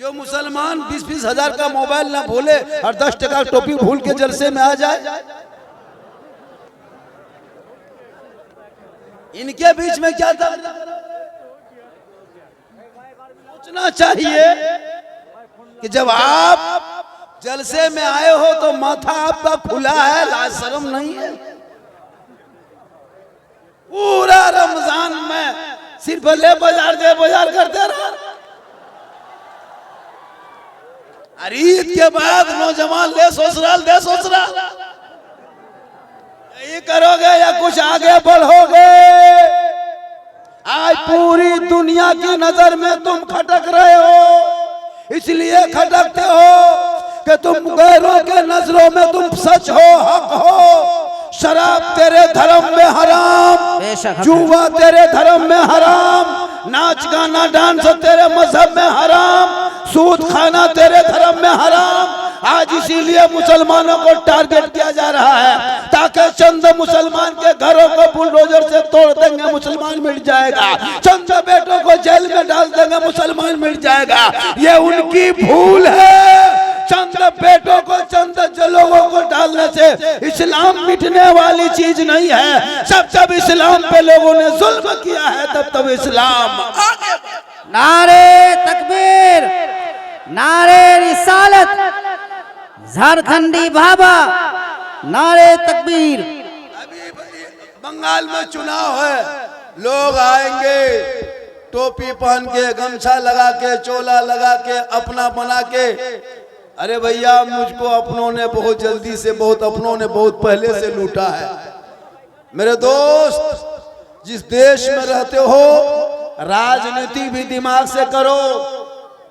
जो मुसलमान 20-20 हजार का मोबाइल ना भूले और 10 टका टोपी भूल के जलसे में आ जाए, इनके बीच में क्या था? सोचना चाहिए कि जब आप जलसे में आए हो तो माथा आपका खुला है, लाज शर्म नहीं है। पूरा रमजान में सिर्फ ले बाजार दे बाजार करते रहा। ईद के बाद नौजवान ले ससुराल दे ससुराल, यही करोगे या कुछ आगे बढ़ोगे? आज पूरी दुनिया की नजर में तुम खटक रहे हो, इसलिए खटकते हो कि तुम गैरों के नजरों में तुम सच हो, हक हो। शराब तेरे धर्म में हराम, जुआ तेरे धर्म में हराम, नाच गाना डांस तेरे मजहब में हराम, सूद खाना तेरे धर्म में हराम। आज इसीलिए मुसलमानों को टारगेट किया जा रहा है ताकि चंद मुसलमान के घरों को बुलडोजर से तोड़ देंगे, मुसलमान मिट जाएगा। चंद बेटों को जेल में डाल देंगे, मुसलमान मिट जाएगा। ये उनकी भूल है। चंद बेटों को चंद लोगों को डालने से इस्लाम मिटने वाली चीज नहीं है। जब इस्लाम पे लोगों ने जुल्म किया है तब इस्लाम आगे। नारे तकबीर, नारे रिसालत, झारखंडी बाबा, नारे तकबीर। अभी बंगाल में चुनाव है, लोग आएंगे टोपी पहन के, गमछा लगा के, चोला लगा के, अपना बना के। अरे भैया, मुझको अपनों ने बहुत जल्दी से, अपनों ने बहुत पहले से लूटा है। मेरे दोस्त, जिस देश में रहते हो राजनीति भी दिमाग से करो,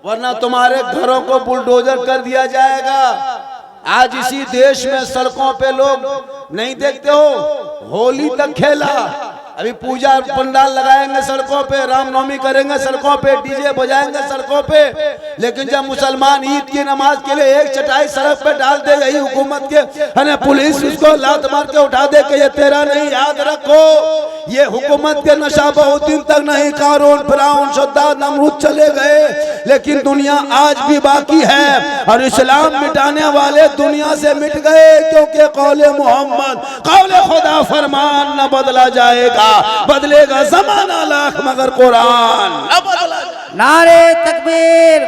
वरना तुम्हारे घरों को बुलडोजर कर दिया जाएगा। आज इसी देश में सड़कों पे लोग नहीं देखते हो, होली तक खेला, अभी पूजा पंडाल लगाएंगे सड़कों पे, रामनवमी करेंगे सड़कों पे, डीजे बजाएंगे सड़कों पे। लेकिन जब मुसलमान ईद की नमाज के लिए एक चटाई सड़क पे डाल दे, यही हुकूमत के पुलिस उसको लात मार के उठा दे कि ये तेरा नहीं। याद रखो, ये हुकूमत के नशा बहुत दिन तक नहीं, कारून, फिरौन, शद्दाद, नमरूद चले गए, लेकिन दुनिया आज भी बाकी है। और इस्लाम मिटाने वाले दुनिया से मिट गए, क्योंकि कौले मोहम्मद, कौले खुदा फरमान न बदला जाएगा, बदलेगा ज़माना लाख मगर कुरान न बदला। नारे तकबीर,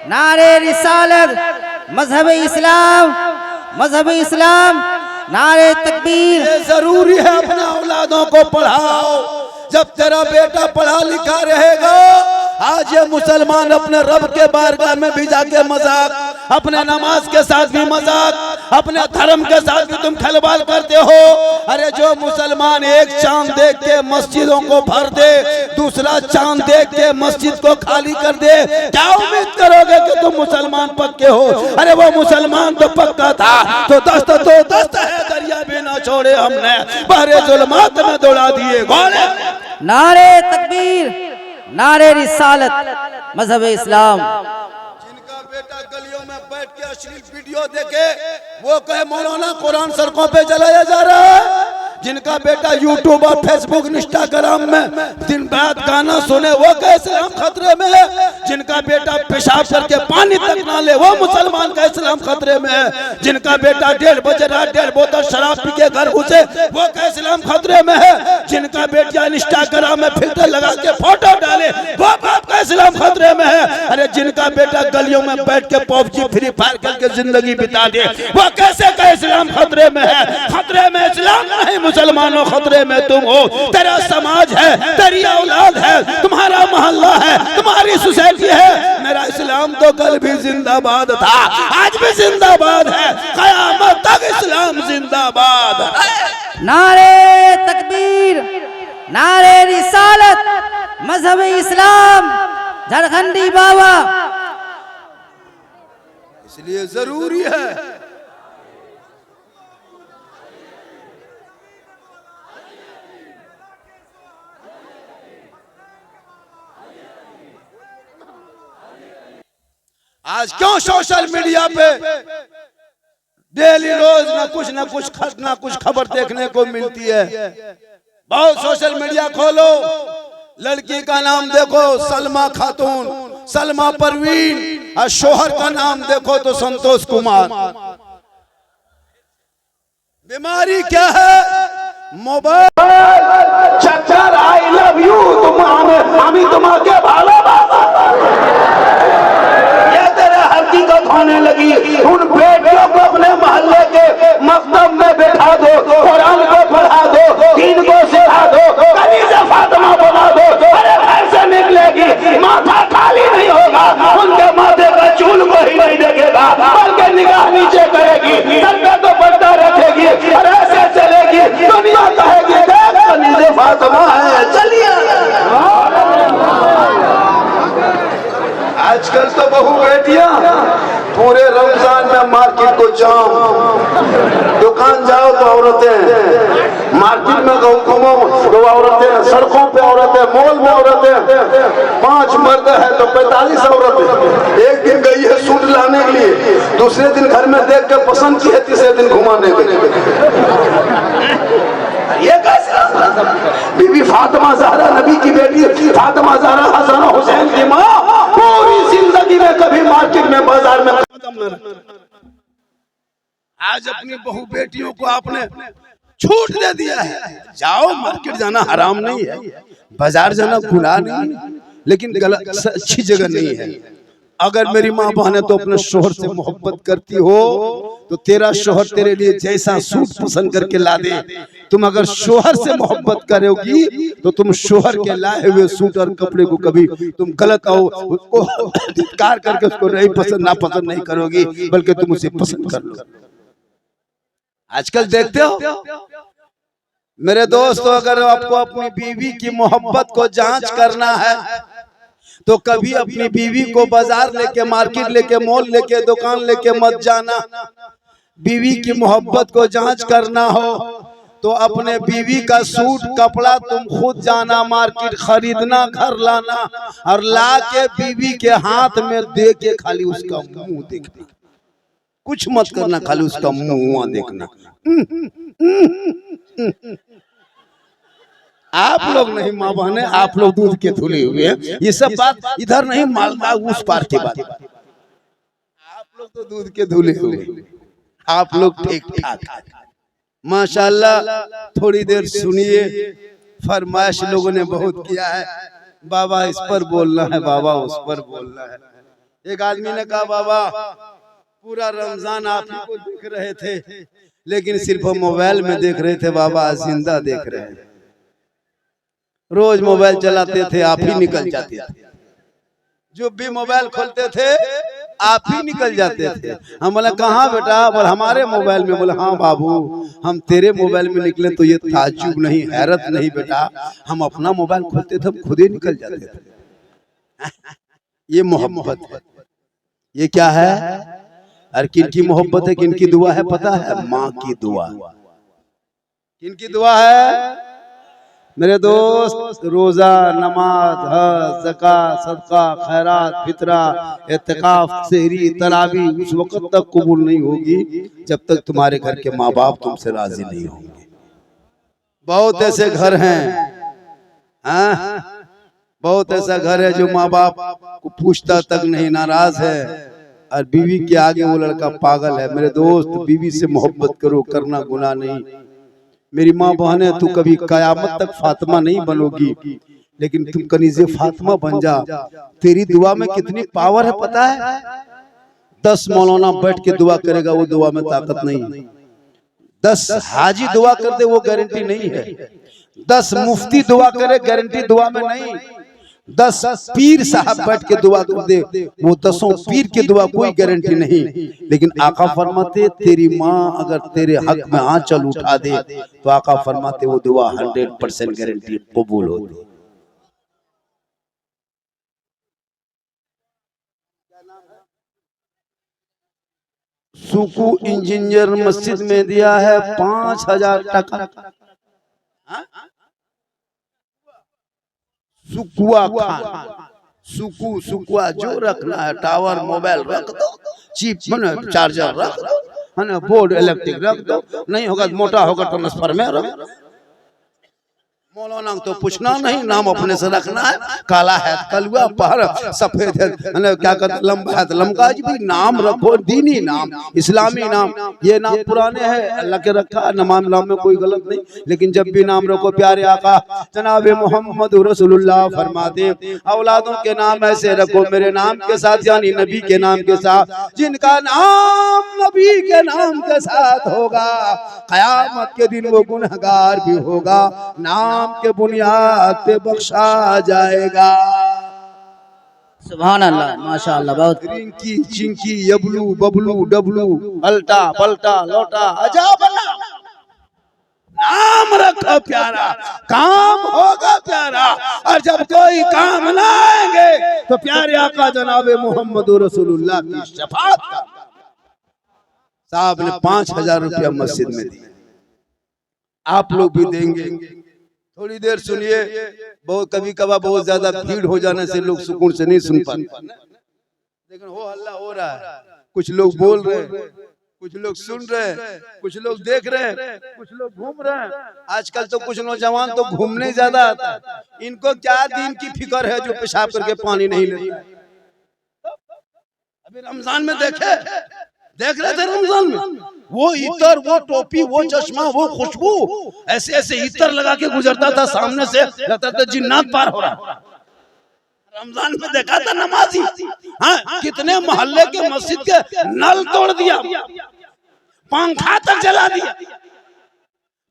नारे रिसालत, मजहब इस्लाम, मजहब इस्लाम, नारे तकबीर। जरूरी है अपना औलादों को पढ़ाओ। जब तेरा बेटा पढ़ा लिखा रहेगा, आज ये मुसलमान अपने रब के बारगाह में भी जाके मजाक, अपने नमाज के साथ भी मजाक, अपने धर्म के साथ भी तुम खलबाल करते हो। अरे जो मुसलमान एक चांद देख के मस्जिदों को भर दे, दूसरा चांद देख के मस्जिद को खाली कर दे, क्या उम्मीद करोगे कि तुम मुसलमान पक्के हो? अरे वो मुसलमान तो पक्का था, तो दस्त है, दरिया भी ना छोड़े हमने, बहरे जुल्मात में दौड़ा दिए घोड़े। नारे तकबीर, नारे रिसालत, मजहब इस्लाम। जिनका बेटा गलियों में बैठ के अश्लील वीडियो देखे, वो कहे मौलाना कुरान सड़कों पे जलाया जा रहा है। जिनका बेटा यूट्यूब और फेसबुक इंस्टाग्राम में दिन रात गाना सुने, वो कैसे हम खतरे में है। जिनका बेटा पेशाब करके पानी तक ना ले, वो मुसलमान का इस्लाम खतरे में है। जिनका बेटा 1:30 बजे रात 1.5 बोतल शराब पी के घर घुसे, वो का इस्लाम खतरे में है। जिनका बेटा इंस्टाग्राम में फिल्टर लगा के फोटो डाले, वो बाप का इस्लाम खतरे में है। अरे जिनका बेटा गलियों में बैठ के पबजी फ्री फायर करके जिंदगी बिता दे, वो कैसे का इस्लाम खतरे में है। खतरे में इस्लाम नहीं, मुसलमानों खतरे में तुम हो। तेरा समाज है, तेरी औलाद है, तुम्हारा मोहल्ला है, तुम्हारी सोसाइटी है। मेरा इस्लाम तो कल भी जिंदाबाद था, आज भी जिंदाबाद है, कयामत तक इस्लाम जिंदाबाद है। नारे तकबीर, नारे रिसालत, मजहब इस्लाम, झारखंडी बाबा। इसलिए जरूरी है आज क्यों सोशल मीडिया पे डेली रोज ना कुछ खबर देखने को मिलती है। बहुत सोशल मीडिया खोलो, लड़की का नाम देखो सलमा खातून, सलमा परवीन, और शोहर का नाम देखो तो संतोष कुमार। बीमारी क्या है? मोबाइल। चक्कर आई लव यू तुम हमें तुम्हारे भालोबासा ये तेरे हकीकत होने लगी। उन बेटियों को अपने मोहल्ले के मकतब में बैठा दो, कुरान को पढ़ा दो, दीन को सिखा दो, कलीजा फातिमा बना दो। अरे घर से निकलेगी माथा खाली नहीं होगा, उनके माथे का चूल को ही नहीं देखेगा बल्कि निगाह नीचे करेगी, सर पे तो पर्दा रखेगी और ऐसे चलेगी दुनिया कहेगी देख कलीजा फातिमा है। चलिए आजकल तो बहू बेटियां पूरे रमजान में मार्केट को जाम, दुकान जाओ तो औरतें, मार्केट में घूमो तो औरतें, सड़कों पे औरतें, मॉल में औरतें, 5 मर्द है तो 45 औरतें। एक दिन गई है सूट लाने के लिए, दूसरे दिन घर में देख के पसंद की है, तीसरे दिन घुमाने के लिए। ये कैसे? बीबी फातिमा ज़हरा नबी की बेटी, फातिमा ज़हरा हसन हुसैन की माँ, पूरी जिंदगी में कभी मार्केट में बाजार में आज अपनी बहू बेटियों को आपने छूट दे दिया है। जाओ, मार्केट जाना हराम नहीं है, बाजार जाना गुनाह नहीं है, लेकिन गलत अच्छी जगह नहीं है। अगर मेरी माँ बहनें तो अपने शोहर से मोहब्बत करती हो तो तेरा शोहर तेरे लिए जैसा सूट पसंद करके ला दे। तुम अगर शोहर से मोहब्बत करोगी तो तुम शोहर के लाए हुए सूट और कपड़े को कभी तुम गलत उसको धिक्कार करके उसको नहीं पसंद नापसंद नहीं करोगी, बल्कि तुम उसे पसंद कर लो। आजकल देखते हो मेरे दोस्तों, अगर आपको अपनी बीवी की मोहब्बत को जांच करना है तो कभी अपनी बीवी को बाजार लेके, मार्केट लेके, मॉल लेके, दुकान लेके मत जाना। बीवी की मोहब्बत को जांच करना हो तो अपने बीवी का सूट कपड़ा तुम खुद जाना, मार्केट खरीदना, घर लाना और ला के बीवी के हाथ में दे के खाली उसका मुंह देखना, कुछ मत करना, खाली उसका मुंह देखना। आप लोग नहीं माँ बहने, आप लोग दूध के धुले हुए हैं। ये सब बात इधर नहीं, मालदा उस पार की बात। आप लोग तो दूध के धुले हुए, आप लोग ठीक ठाक माशाल्लाह। थोड़ी देर सुनिए, फरमाइश लोगों ने बहुत किया है, बाबा इस पर बोलना है, बाबा उस पर बोलना है। एक आदमी ने कहा बाबा पूरा रमजान आप ही को देख रहे थे, लेकिन सिर्फ मोबाइल में देख रहे थे, बाबा जिंदा देख रहे हैं। रोज मोबाइल चलाते थे, आप ही निकल जाते थे, जो भी मोबाइल खोलते थे आप ही निकल जाते थे। हम बोले कहाँ बेटा? बोले हमारे मोबाइल में। बोले हाँ बाबू, हम तेरे मोबाइल में निकले तो ये ताज्जुब नहीं, हैरत नहीं बेटा, हम अपना मोबाइल खोलते थे, हम खुद ही निकल जाते थे। ये मोहब्बत है। ये क्या है? और किनकी मोहब्बत है, किनकी दुआ है पता है? माँ की दुआ। किनकी दुआ है मेरे दोस्त? रोजा, नमाज, हज, ज़कात, सदका, खैरात, फितरा, इत्तिकाफ, सहरी, तरावी उस वक्त तक कबूल नहीं होगी जब तक तुम्हारे घर के माँ बाप तुमसे राजी नहीं होंगे। बहुत ऐसे घर हैं, हाँ, बहुत ऐसा घर है जो माँ बाप को पूछता तक नहीं, नाराज है, और बीवी के आगे वो लड़का पागल है। मेरे दोस्त, बीवी से मोहब्बत करो, करना गुनाह नहीं। मेरी माँ बहन है, तू कभी कयामत तक फातिमा नहीं बनोगी, लेकिन तुम कनीज़े फातिमा बन जा। तेरी दुआ में कितनी पावर है पता है? 10 मौलाना बैठ के दुआ करेगा, वो दुआ में ताकत नहीं। 10 हाजी दुआ कर दे, वो गारंटी नहीं है। 10 मुफ्ती दुआ करे, गारंटी दुआ में नहीं। 10 पीर साहब बैठ के दुआ कर दे, वो 10 पीर की दुआ कोई गारंटी नहीं। लेकिन आका फरमाते तेरी माँ अगर तेरे हक में आंचल उठा दे तो आका फरमाते वो दुआ 100% गारंटी कबूल होती। सुकू इंजीनियर मस्जिद में दिया है 5000 टका। सुकुआ खान, सुकुआ जो रखना है, टावर मोबाइल रख दो, चिप चार्जर रख दो, है ना, बोर्ड इलेक्ट्रिक रख दो, नहीं होगा मोटा होगा ट्रांसफार्मर में रख दो। मौलाना तो पूछना नहीं, नाम अपने से रखना है। काला है कलुआ पहर, सफेद है क्या कहते, लंबा है लमका। भी नाम रखो, दीनी नाम, इस्लामी नाम। ये नाम पुराने हैं, अल्लाह के रखा, नाम में कोई गलत नहीं, लेकिन जब भी नाम रखो प्यारे आका जनाब मोहम्मद रसूलुल्लाह फरमाते औलादों के नाम ऐसे रखो मेरे नाम के साथ, यानी नबी के नाम के साथ। जिनका नाम नबी के नाम के साथ होगा कयामत के दिन वो गुनहगार भी होगा, नाम के बुनियाद पे बख्शा जाएगा। सुभान अल्लाह, माशाअल्लाह। बहुत रिंकी चिंकी यबलू बबलू डबलू अल्टा पलटा लौटा अजाब नाम रखो प्यारा, काम होगा प्यारा। और जब कोई काम ना आएंगे तो प्यारे आका जनाब मोहम्मद रसूलुल्लाह की शफाअत का। साहब ने 5,000 रुपया मस्जिद में दिए, आप लोग भी देंगे। थोड़ी देर सुनिए, बहुत कभी कभार बहुत ज्यादा भीड़ हो जाने से लोग सुकून से नहीं सुन पाते, लेकिन हो हल्ला हो रहा है, कुछ लोग बोल रहे हैं, कुछ लोग सुन रहे हैं, कुछ लोग देख रहे हैं, कुछ लोग घूम रहे हैं। आजकल तो कुछ नौजवान तो घूमने ज्यादा आता है, इनको क्या दीन की फिक्र है जो पेशाब करके पानी नहीं लेता। अभी रमजान में देख रहे थे, रमजान में वो इतर, वो टोपी, वो चश्मा, वो खुशबू, ऐसे ऐसे इतर लगा के गुजरता था सामने से, लगता था जिन्नात पार हो रहा। रमजान में देखा था नमाजी, हाँ, कितने मोहल्ले के मस्जिद के नल तोड़ दिया, पंखा तक जला दिया,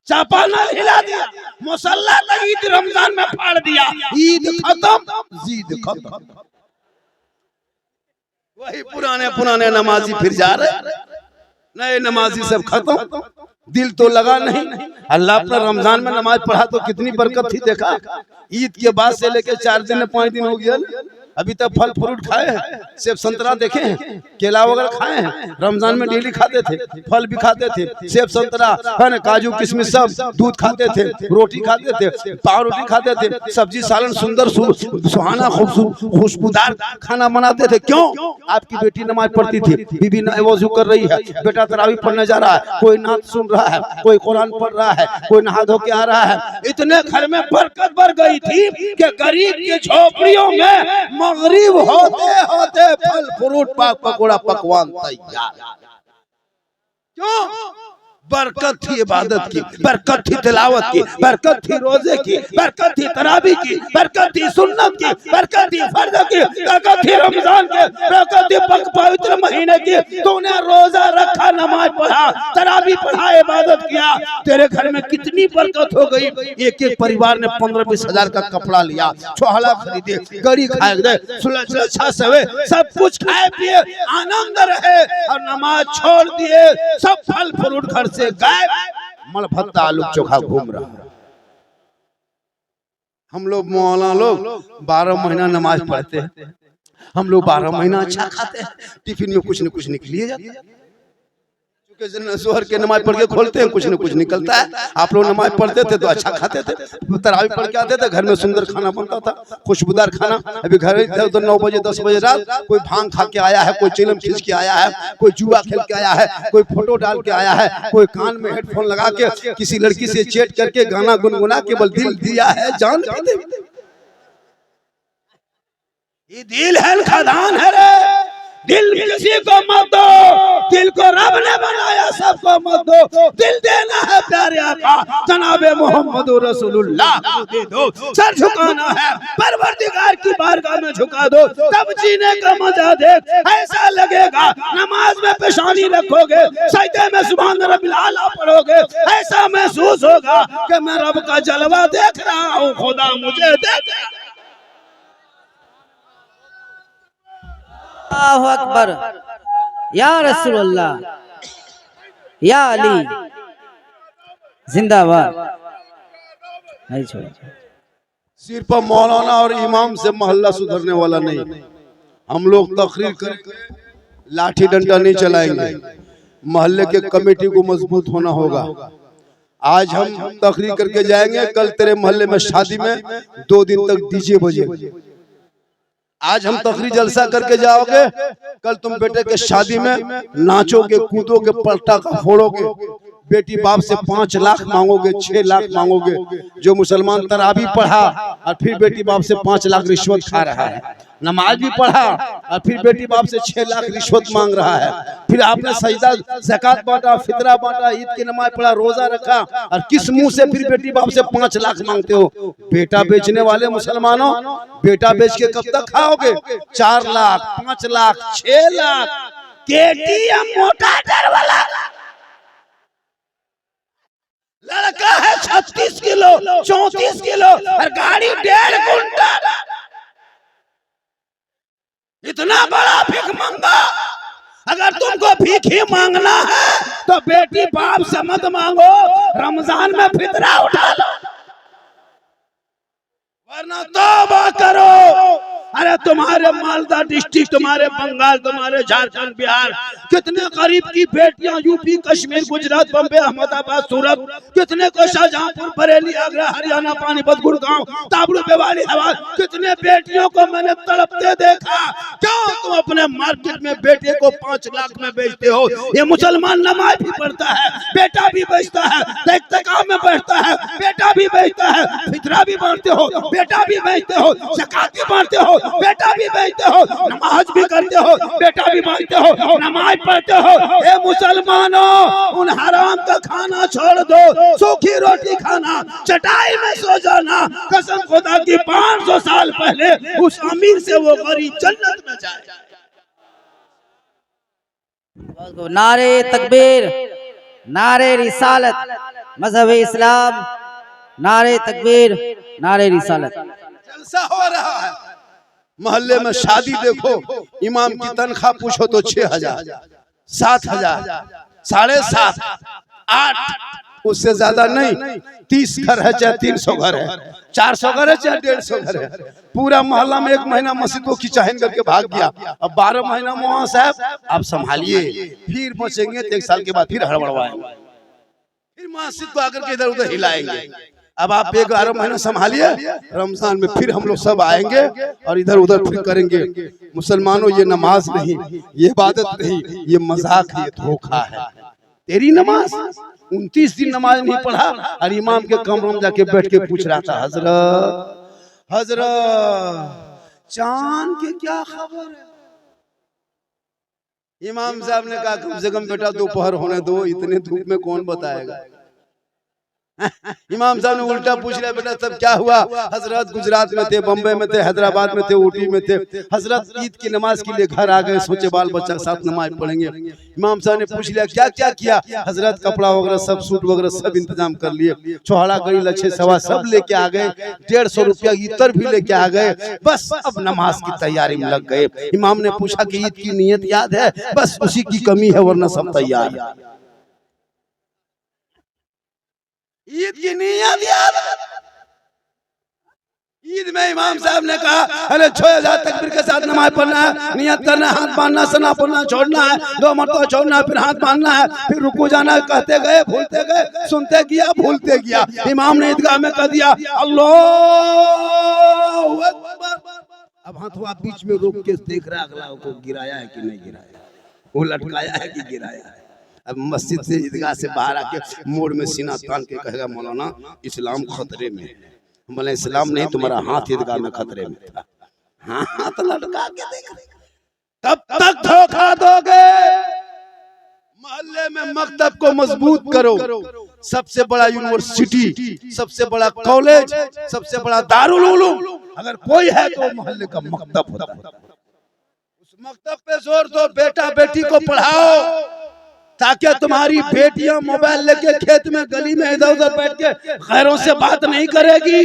चापा नल हिला दिया, मुसल्ला तक ईद रमजान में फाड़ दिया। ईद खत्म, जीद खत्म। वही पुराने नमाजी फिर जा रहे, नए नमाजी सब खत्म, दिल तो लगा नहीं। अल्लाह अपना रमजान में नमाज पढ़ा तो कितनी बरकत थी, देखा। ईद के बाद से लेके 4 दिन 5 दिन हो गया, अभी तक फल फ्रूट खाए हैं, सेब संतरा देखे हैं, केला वगैरह खाए हैं। रमजान में डेली खाते थे, फल भी खाते थे, सेब संतरा है ना, काजू किशमिश सब, दूध खाते थे, रोटी खाते थे, पाव रोटी खाते थे, सब्जी सालन सुंदर सुहाना खुशबूदार खाना बनाते थे। क्यों? आपकी बेटी नमाज पढ़ती थी, बीबी वजू कर रही है, बेटा तरावी पढ़ने जा रहा है, कोई नात सुन रहा है, कोई कुरान पढ़ रहा है, कोई नहा धो के आ रहा है। इतने घर में बरकत बढ़ गई थी कि गरीब के झोपड़ियों में मगरिब होते होते फल फ्रूट पाक पकौड़ा पकवान तैयार। क्यों? बरकत थी इबादत की, बरकत थी तिलावत की, बरकत थी रोजे की, बरकत थी तरावी की, बरकत थी सुन्नत की, बरकत थी फर्ज की, बरकत थी रमजान के, बरकत थी पवित्र महीने की। तूने रोजा रखा, नमाज पढ़ा, तरावी पढ़ा, इबादत किया, तेरे घर में कितनी बरकत हो गई। एक एक परिवार ने 15-20 हजार का कपड़ा लिया, छोहला खरीदे, गड़ी खाए गए, सुलझा सवे, सब कुछ खाए पिए, आनंद रहे, और नमाज छोड़ दिए, सब फल फ्रूट घर से गायब, मल भत्ता आलू चोखा घूम रहा। हम लोग मौलाना लोग 12 महीना नमाज पढ़ते हैं, हम लोग 12 महीना अच्छा खाते हैं, टिफिन में कुछ न कुछ निकलिए जाते हैं। जोहर के नमाज पढ़ के खोलते हैं, कुछ न कुछ निकलता है। आप लोग नमाज पढ़ते थे तो अच्छा खाते थे, तरावी पढ़ के आते थे, घर में सुंदर खाना बनता था, खुशबूदार खाना। अभी घर इधर 9 बजे 10 बजे रात कोई भांग खा के आया है, कोई चिलम खींच के आया है, कोई जुआ खेल के आया है, कोई फोटो डाल के आया है, कोई कान में हेडफोन लगा के किसी लड़की से चैट करके गाना गुनगुना के बल दिल दिया है जान। ये दिल है खदान है रे, दिल किसी को मत दो, दिल को रब ने बनाया, सबको मत दो। दिल देना है प्यारे आका जनाबे मोहम्मद रसूलुल्लाह को दे दो। सर झुकाना है परवरदिगार की बारगाह में झुका दो, तब जीने का मजा देख। ऐसा लगेगा नमाज में पेशानी रखोगे, सजदे में सुभान रब्बिल आला पढ़ोगे, ऐसा महसूस होगा कि मैं रब का जलवा देख रहा हूँ, खुदा मुझे देख रहा है। अल्लाहु अकबर, या रसूलुल्लाह, या अली जिंदाबाद। नहीं छोड़, सिर्फ मौलाना और इमाम से मोहल्ला सुधरने वाला नहीं। हम लोग तकरीर करके लाठी डंडा नहीं चलाएंगे, मोहल्ले के कमेटी को मजबूत होना होगा। आज हम तकरीर करके जाएंगे, कल तेरे मोहल्ले में शादी में 2 दिन तक डीजे बजेगा। आज हम तकरीर जलसा करके जाओगे, कल तुम बेटे के शादी में नाचोगे, कूदोगे, पलटा का फोड़ोगे, बेटी बाप से 5 लाख मांगोगे, 6 लाख मांगोगे। जो मुसलमान तरावी पढ़ा और फिर बेटी बाप से 5 लाख रिश्वत खा रहा है, नमाज भी पढ़ा और फिर बेटी बाप से 6 लाख रिश्वत मांग रहा है। फिर आपने सजदा, ज़कात बांटा, फितरा बांटा, ईद की नमाज पढ़ा, रोजा रखा और किस मुंह से फिर बेटी बाप से 5 लाख मांगते हो? बेटा बेचने वाले मुसलमानों, बेटा बेच के कब तक खाओगे? 4 लाख, 5 लाख, 6 लाख, केटीएम मोटा डर वाला लड़का है 36 किलो 34 किलो और गाड़ी 1.5 कुंटल। इतना बड़ा भीख मांगा। अगर तुमको भीख ही मांगना है तो बेटी बाप से मत मांगो, रमजान में फितरा उठा लो, वरना तौबा करो। अरे तुम्हारे मालदा डिस्ट्रिक्ट, तुम्हारे बंगाल, तुम्हारे झारखंड, बिहार, कितने गरीब की बेटियां यूपी, कश्मीर, गुजरात, बम्बे, अहमदाबाद, सूरत, कितने को शाहजहांपुर, बरेली, आगरा, हरियाणा, पानीपत, गुड़गांव, ताबड़ू, बेवाली, हवा, कितने बेटियों को मैंने तड़पते देखा। क्यों तुम अपने मार्केट में बेटे को 5 लाख में बेचते हो? ये मुसलमान नमाज भी पढ़ता है, बेटा भी बेचता है, इत्तिकाफ में बैठता है, बेटा भी बेचता है, फितरा भी बांटते हो, बेटा भी बेचते हो, ज़कात भी बांटते हो, बेटा भी बेचते हो, नमाज भी करते हो, बेटा भी बांटते हो, नमाज पढ़ते हो। ए मुसलमानों, उन हराम का खाना छोड़ दो, सूखी रोटी खाना, चटाई में सो जाना। कसम खुदा की 500 साल पहले उस अमीर से वो गरीब जन्नत में जाए। नारे तकबीर, नारे रिसालत, मजहब इस्लाम, नारे तकबीर, नारे रिसालत। जलसा हो रहा है। मोहल्ले में शादी देखो, इमाम की तनख्वाह पूछो तो 6,000, 7,000, 7,500, 8, उससे ज्यादा नहीं। 30 घर है चाहे 300 घर है, 400 घर है चाहे 150 घर है। पूरा मोहल्ला में 1 महीना मस्जिद को खिंचाइन करके भाग गया। अब 12 महीना मौलाना साहब आप संभालिए, फिर बचेंगे तो 1 साल के बाद फिर हड़बड़वाएंगे, फिर मस्जिद को आकर के इधर उधर हिलाएंगे। अब आप 11 महीना संभालिए, रमजान में फिर हम लोग सब आएंगे और इधर उधर फिर करेंगे। मुसलमानों, ये नमाज नहीं, ये इबादत नहीं, ये मजाक है, ये धोखा है। तेरी नमाज 29 दिन नमाज नहीं पढ़ा और इमाम के कमरे में जाके बैठ के पूछ रहा था, हजरत हजरत चांद के क्या खबर है? इमाम साहब ने कहा, कम से कम बेटा दोपहर होने दो, इतने धूप में कौन बताएगा। इमाम साहब ने उल्टा पूछ लिया, बेटा तब क्या हुआ? हजरत गुजरात में थे, बम्बई में थे, हैदराबाद में थे, ऊटी में थे। हजरत ईद की नमाज के लिए घर आ गए, सोचे बाल बच्चा के साथ नमाज पढ़ेंगे। इमाम साहब ने पूछ लिया, क्या क्या किया? हजरत कपड़ा वगैरह सब, सूट वगैरह सब इंतजाम कर लिए, छोहड़ा गड़ी, लच्छे सवा सब लेके आ गए, 150 रुपया इतर भी लेके आ गए। बस अब नमाज की तैयारी में लग गए। इमाम ने पूछा कि ईद की नियत याद है? बस उसी की कमी है, वरना सब तैयार है। ईद की नियत याद। ईद में इमाम साहब ने कहा, अरे 6,000 तकबीर के साथ नमाज पढ़ना है, नियत करना है, हाथ बांधना, सना पढ़ना, छोड़ना है, 2 मरतबा छोड़ना, फिर हाथ बांधना है, फिर रुकू जाना है। कहते गए, भूलते गए, सुनते गया, भूलते गया। इमाम ने ईदगाह में कह दिया, अल्लाह अकबर। अब हाथों बीच में रोक के देख रहा अगला को गिराया है कि नहीं गिराया, वो लटकाया है कि गिराया है। अब मस्जिद से, ईदगाह से बाहर आके मोड़ में सीना तान के कहेगा, मौलाना इस्लाम खतरे में। बोले, इस्लाम नहीं, तुम्हारा हाथ ईदगाह में खतरे में था। हाथ लटका के देख, तब तक धोखा दोगे। मोहल्ले में मकतब को मजबूत करो। सबसे बड़ा यूनिवर्सिटी, सबसे बड़ा कॉलेज, सबसे बड़ा दारुल उलूम अगर कोई है तो मोहल्ले का मकतब होता है। उस मकतब पे जोर दो, बेटा बेटी को पढ़ाओ, ताकि तुम्हारी बेटियां मोबाइल लेके खेत में, गली में इधर उधर बैठ के गैरों से बात नहीं करेगी,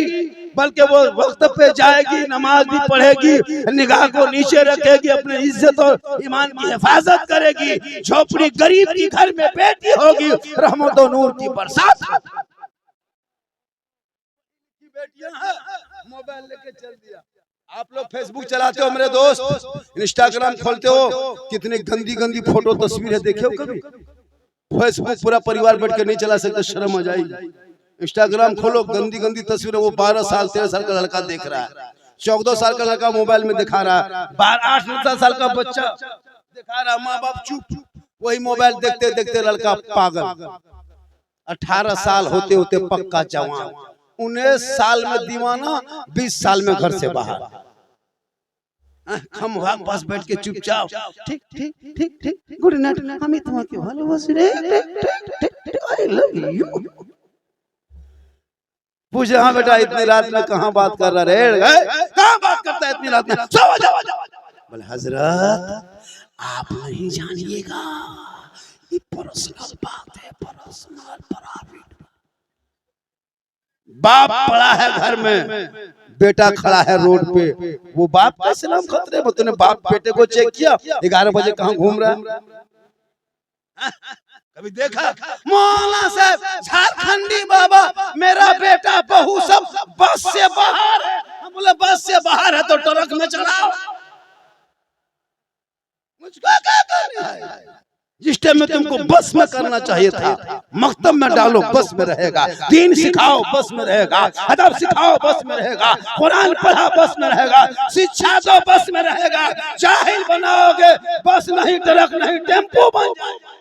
बल्कि वो वक्त पे जाएगी, नमाज भी पढ़ेगी, निगाह को नीचे रखेगी, अपने इज्जत और ईमान की हिफाजत करेगी। झोपड़ी गरीब की घर में बेटी होगी, रहमत और नूर की बरसात। बेटियां मोबाइल लेके चल दिया। आप लोग फेसबुक चलाते हो मेरे दोस्त, इंस्टाग्राम खोलते हो, कितने गंदी गंदी फोटो तस्वीरें देखे हो कभी? फेसबुक पूरा परिवार बैठ के नहीं चला सकते, शर्म आ जाएगी। इंस्टाग्राम खोलो, गंदी गंदी तस्वीरें वो 12 साल 13 साल का लड़का देख रहा है, 14 साल का लड़का मोबाइल में दिखा रहा है, 8-9 साल का बच्चा दिखा रहा, माँ बाप चुप, वही मोबाइल देखते देखते लड़का पागल। 18 साल होते होते पक्का जवान, 19 साल में दीवाना, 20 साल में घर से बाहर। हम वहां पास बैठ के चुपचाप ठीक ठीक ठीक ठीक गुड नाइट, আমি তোমাকে ভালোবাসি রে, आई लव यू। पूछे हाँ बेटा इतनी रात में कहाँ बात कर रहा रे, कहाँ बात करता है इतनी रात में, सो जा। बोले हजरत आप नहीं जानिएगा, ये पर्सनल बात है, पर्सनल प्राइवेट। बाप पड़ा है घर में, बेटा खड़ा है रोड पे, वो बाप का सलाम खतरे में। तूने बाप बेटे को चेक किया 11 बजे कहाँ घूम रहा है? कभी देखा? मौलाना साहब झारखंडी बाबा, मेरा बेटा बहू सब बस से बाहर है। हम बोले बस से बाहर है तो ट्रक में चलाओ, मुझको क्या करना है? जिस टाइम में तुमको बस में करना चाहिए था, मकतब में डालो बस में रहेगा, दीन सिखाओ बस में रहेगा, अदब सिखाओ बस में रहेगा, कुरान पढ़ा बस में रहेगा, शिक्षा दो बस में रहेगा। जाहिल बनाओगे बस नहीं, ट्रक नहीं, टेम्पो बन जाएगा।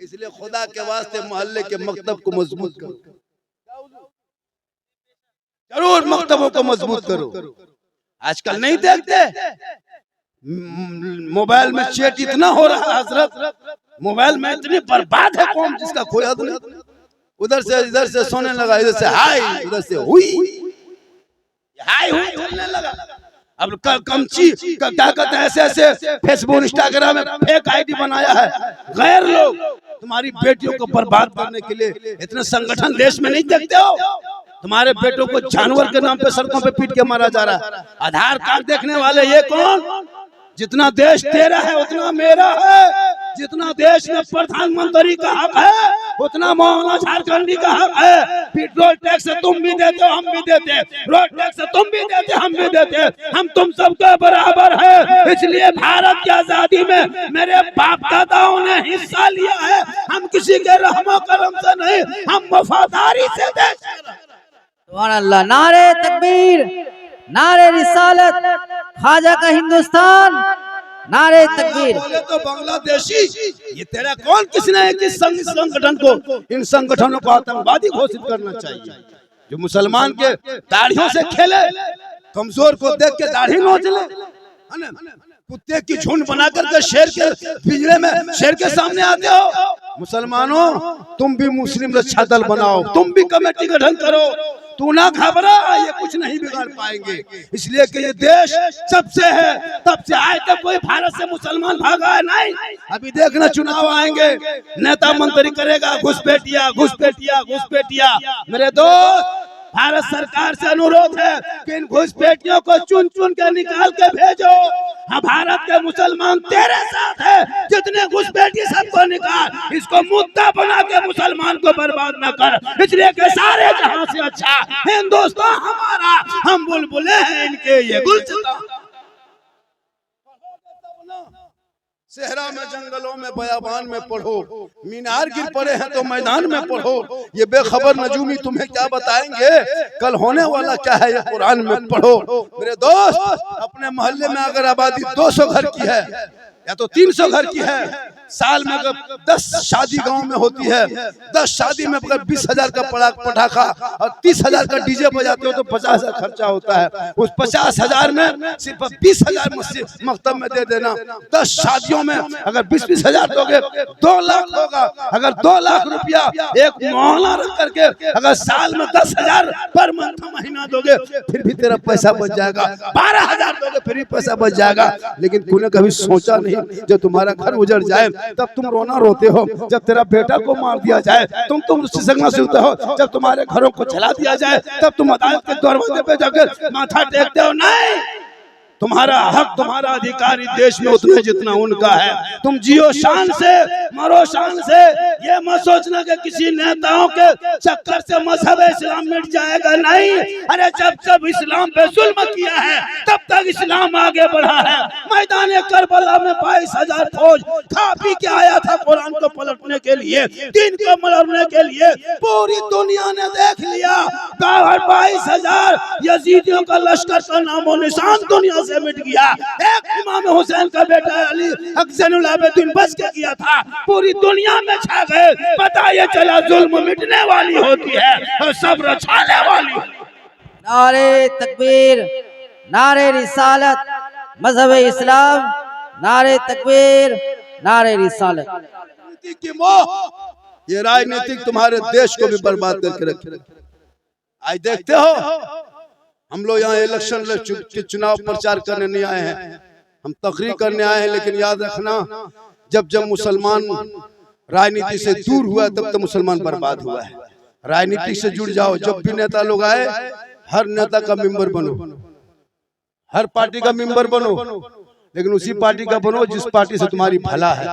इसलिए खुदा के वास्ते मोहल्ले के मकतब को मजबूत करो, जरूर मकतबों को मजबूत करो। आजकल नहीं देखते मोबाइल में चैट इतना हो रहा है हजरत, मोबाइल में इतनी बर्बाद है कौम जिसका कोई हद नहीं। उधर से इधर से सोने लगा, इधर से हाय, उधर से हुई हाय हुई चलने लगा। अब कमची क्या कहते हैं, ऐसे ऐसे फेसबुक इंस्टाग्राम में फेक आईडी बनाया है। गैर लोग तुम्हारी बेटियों को बर्बाद करने के लिए इतने संगठन देश में नहीं देखते हो? तुम्हारे बेटों को जानवर के नाम पे सड़कों पे पीट के मारा जा रहा है। आधार कार्ड देखने वाले ये कौन? जितना देश तेरा है उतना मेरा है, जितना देश में प्रधानमंत्री का हक है उतना मौलाना झारखंडी का हक है। पेट्रोल टैक्स तुम भी देते हो, हम भी देते, रोड टैक्स तुम भी देते, हम भी देते, हम तुम सबका बराबर है। इसलिए भारत की आजादी में मेरे बाप दादाओं ने हिस्सा लिया है। हम किसी के रहमो करम से नहीं, हम वफादारी से देश। सुभान अल्लाह, नारे तकबीर, नारे रिसालत, ख्वाजा का हिंदुस्तान, नारे तकबीर। बोले तो बांग्लादेशी, ये तेरा कौन? किसने किस संगठन को, इन संगठनों को आतंकवादी घोषित करना चाहिए? जो मुसलमान के दाढ़ियों से खेले, कमजोर को देख के दाढ़ी नोच ले, है ना? कुत्ते की झुंड बना करके शेर के पिंजरे में शेर के सामने आते हो। मुसलमानों तुम भी मुस्लिम रक्षा दल बनाओ, तुम भी कमेटी गठन करो। तू ना घबरा, ये कुछ नहीं बिगाड़ पाएंगे। इसलिए कि ये देश सबसे है, तब से आज तक कोई भारत से मुसलमान भागा है नहीं। अभी देखना चुनाव आएंगे, नेता मंत्री करेगा घुसपैठिया घुसपैठिया घुसपैठिया। मेरे दोस्त, भारत सरकार से अनुरोध है कि इन घुसपैठियों को चुन चुन के निकाल के भेजो। हाँ, भारत के मुसलमान तेरे साथ है, जितने घुसपैठी सबको निकाल, इसको मुद्दा बना के मुसलमान को बर्बाद न कर। इसलिए कि सारे जहां से अच्छा हिंदुस्तान हमारा, हम बुलबुले हैं इनके ये गुलसिता। सहरा में, जंगलों में, बयाबान में पढ़ो, मीनार गिर पड़े हैं तो मैदान में पढ़ो। ये बेखबर नजूमी तुम्हें क्या बताएंगे, कल होने वाला क्या है ये कुरान में पढ़ो। मेरे दोस्त, अपने मोहल्ले में अगर आबादी 200 घर की है या तो 300 घर की है, साल में अगर 10 शादी गांव में होती है, 10 शादी में अगर 20,000 का पटाखा और 30,000 का डीजे बजाते हो तो 50,000 खर्चा होता है। उस 50,000 में सिर्फ 20,000 मकतब में दे देना। 10 शादियों में अगर 20,000 दोगे 2 लाख होगा। अगर 2 लाख रुपया एक मोहल्ला रख करके अगर साल में 10,000 पर महीना दोगे फिर भी तेरा पैसा बच जाएगा। 12,000 दोगे फिर भी पैसा बच जाएगा। लेकिन तूने कभी सोचा नहीं, जब तुम्हारा घर उजड़ जाए तब तुम रोना रोते हो, जब तेरा बेटा को मार दिया जाए तुम उससे संगना सुनते हो, जब तुम्हारे घरों को जला दिया जाए तब तुम अदालत के दरवाजे पे जाकर माथा टेकते हो। नहीं, तुम्हारा हक, तुम्हारा अधिकार इस देश में उतना जितना उनका है। तुम जियो शान से, मरो शान से। ये मत सोचना कि किसी नेताओं के चक्कर से मजहब इस्लाम मिट जाएगा, नहीं। अरे जब जब इस्लाम पे जुल्म किया है तब तक इस्लाम आगे बढ़ा है। मैदान करबला में 22,000 फौज खा पी के आया था कुरान को पलटने के लिए, दीन को मलने के लिए। पूरी दुनिया ने देख लिया 22,000 यजीदियों का लश्कर का नामो निशान दुनिया से से मिट गया। एक इमाम हुसैन का बेटा अली हक ज़ैनुल आबिदीन बच के किया था, पूरी दुनिया में छा गए। पता ये चला जुल्म मिटने वाली होती है और सब्र छाने वाली। नारे तकबीर, नारे रिसालत, मजहब इस्लाम, नारे तकबीर, नारे रिसालत। राजनीति की मोह, ये राजनीतिक तुम्हारे देश को भी बर्बाद करके रखे। आज देखते हो, हम लोग यहाँ इलेक्शन के चुनाव प्रचार करने नहीं आए हैं, हम तकरीर करने आए हैं। लेकिन याद रखना, जब जब मुसलमान राजनीति से दूर हुआ तब तक मुसलमान बर्बाद हुआ है। राजनीति से जुड़ जाओ। जब भी नेता लोग आए, हर नेता का मेंबर बनो, हर पार्टी का मेंबर बनो, लेकिन उसी पार्टी का बनो जिस पार्टी से तुम्हारी भला है।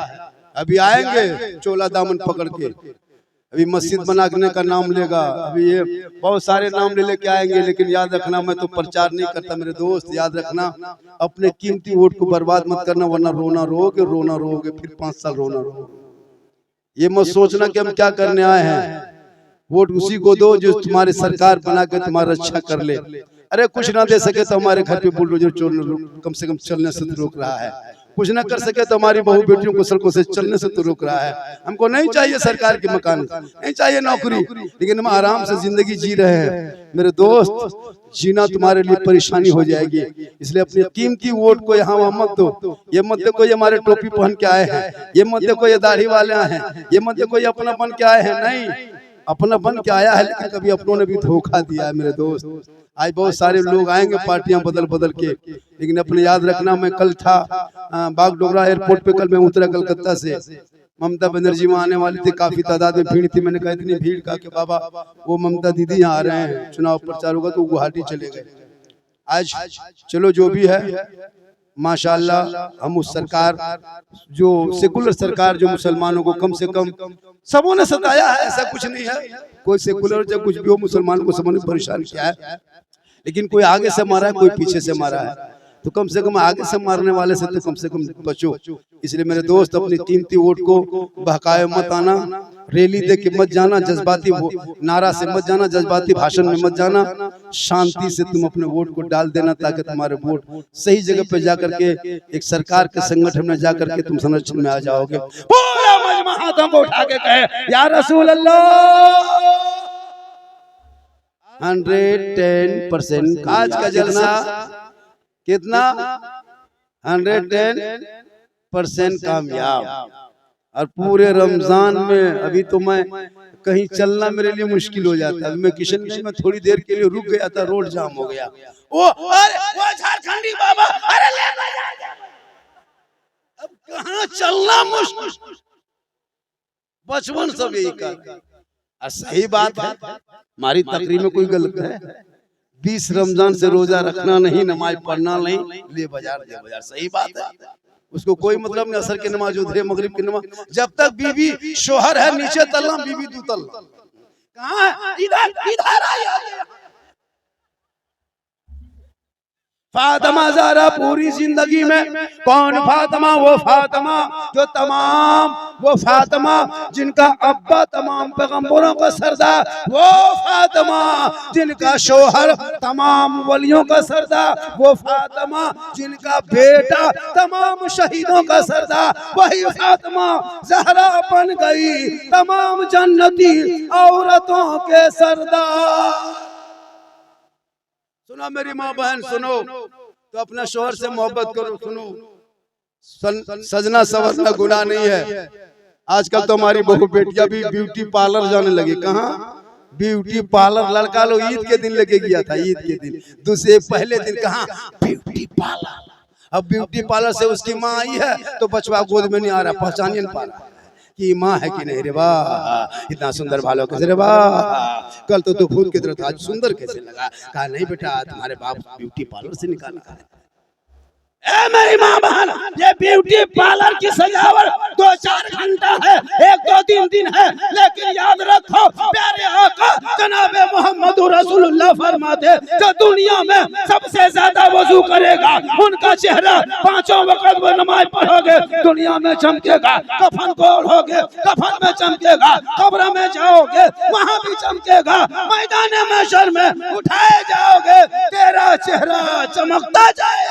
अभी आएंगे चोला दामन पकड़ के, अभी मस्जिद बनाने का नाम लेगा, अभी ये बहुत सारे नाम ले लेके आएंगे। लेकिन याद रखना, मैं तो प्रचार नहीं करता मेरे दोस्त। याद रखना, अपने कीमती वोट को बर्बाद मत करना, वरना रोना रोगे, फिर 5 साल रोना रोगे। ये मत सोचना कि हम क्या करने आए हैं। वोट उसी को दो जो तुम्हारी सरकार बना के तुम्हारा रक्षा कर ले। अरे कुछ ना दे सके तो हमारे घर पे बुलडोजर कम से कम चलने से तो रोक रहा है। कुछ ना कर सके तो हमारी बहू बेटियों को सड़कों से चलने से तो रोक रहा है। हमको नहीं चाहिए सरकार के मकान, नहीं चाहिए नौकरी, लेकिन हम आराम से जिंदगी जी रहे हैं। मेरे दोस्त, जीना तुम्हारे लिए परेशानी हो जाएगी, इसलिए अपने कीमती वोट को यहाँ वहाँ मत दो। ये मत देखो ये हमारे टोपी पहन के आए हैं, ये मत देखो ये दाढ़ी वाले हैं, ये मत देखो ये अपना बन के आए हैं। नहीं, अपना बन के आया है, लेकिन कभी अपनों ने भी धोखा दिया है मेरे दोस्त। आज बहुत सारे लोग आएंगे पार्टियां बदल बदल के, लेकिन अपने याद रखना, मैं कल था बागडोगरा एयरपोर्ट पे, कल मैं उतरा कलकत्ता से, ममता बनर्जी वहाँ आने वाली थी, काफी तादाद में भीड़ थी। मैंने कहा इतनी भीड़ का कि बाबा वो ममता दीदी यहाँ आ रहे हैं, चुनाव प्रचार होगा तो गुवाहाटी चले गए। आज चलो जो भी है, माशाल्लाह हम उस सरकार, जो सेकुलर सरकार, जो मुसलमानों को कम से कम सबों ने सताया है, ऐसा कुछ नहीं है। कोई सेकुलर जब कुछ भी हो, मुसलमान को सबों ने परेशान किया है, लेकिन कोई आगे से मारा है, कोई पीछे से मारा है, तो कम से कम आगे से मारने वाले से तो कम से कम बचो। इसलिए मेरे दोस्त, अपनी कीमती वोट को बहकाए मत आना, रैली दे के मत जाना, जज्बाती नारा से मत जाना, जज्बाती भाषण में मत जाना। शांति से तुम अपने वोट को डाल देना, ताकि तुम्हारे वोट सही जगह पे जाकर के एक सरकार के संगठन में जाकर के तुम संरक्षण में आ जाओगे। पूरा मजमा हाथों को उठा के कहे या रसूल अल्लाह। 110% आज का जलसा कितना? 110% कामयाब। और पूरे रमजान में अभी तो मैं कहीं चलना मेरे लिए मुश्किल हो जाता है। मैं किशनगंज में थोड़ी देर के लिए रुक गया था, रोड जाम हो गया। वो झारखंडी बाबा, अरे ले अब कहाँ चलना मुश्किल। बचपन सब यही कर। और सही बात है, हमारी तकरीर में कोई गलत है? 20 रमजान से रोजा रखना नहीं, नमाज पढ़ना नहीं, ले बाजार दे बाजार, सही बात है। उसको कोई मतलब नहीं। असर की नमाज, उधरे मगरिब की नमाज, जब तक बीवी शोहर है नीचे तल्ला, बीवी दू तल्ला। कहाँ? इधर आइए। फातिमा ज़हरा पूरी जिंदगी में कौन फातिमा? वो फातिमा जो तमाम, वो फातिमा जिनका अब्बा तमाम पैगंबरों का सरदार, वो फातिमा जिनका शोहर तमाम वलियों का सरदार, वो फातिमा जिनका बेटा तमाम शहीदों का सरदार, वही फातिमा ज़हरा बन गई तमाम जन्नती औरतों के सरदार। सुनो मेरी माँ बहन, सुनो तो अपना शोहर से मोहब्बत करो। सुनो, सजना संवरना गुनाह नहीं है। आजकल तो हमारी बहू बेटियां भी ब्यूटी पार्लर जाने लगी। कहाँ? Beauty parlour. लड़का लोग ईद के दिन लेके गया था, ईद के दिन, दूसरे पहले दिन कहाँ ब्यूटी पार्लर। अब ब्यूटी पार्लर से उसकी माँ आई है तो बचवा गोद में नहीं आ रहा, पहचान नहीं पा रहा कि माँ है कि नहीं। रे वाह, इतना सुंदर बालों कैसे, रे वाह, कल तो भूत की तरह था, आज सुंदर कैसे लगा। कहा नहीं बेटा, तुम्हारे बाप ब्यूटी पार्लर से निकाला है। ए मेरी माँ बहन, ये ब्यूटी पार्लर की सजावट 2-4 घंटा है, 1-2 दिन है, लेकिन याद रखो प्यारे आका जनाबे मोहम्मद रसूलुल्लाह फरमाते, जो दुनिया में सबसे ज्यादा वजू करेगा, उनका चेहरा 5 वक्त में नमाज पढ़ोगे दुनिया में चमकेगा। कफन को ओढ़ोगे, कफन में चमकेगा। कब्र में जाओगे, वहाँ भी चमकेगा। मैदान महशर में उठाए जाओगे, तेरा चेहरा चमकता जाए।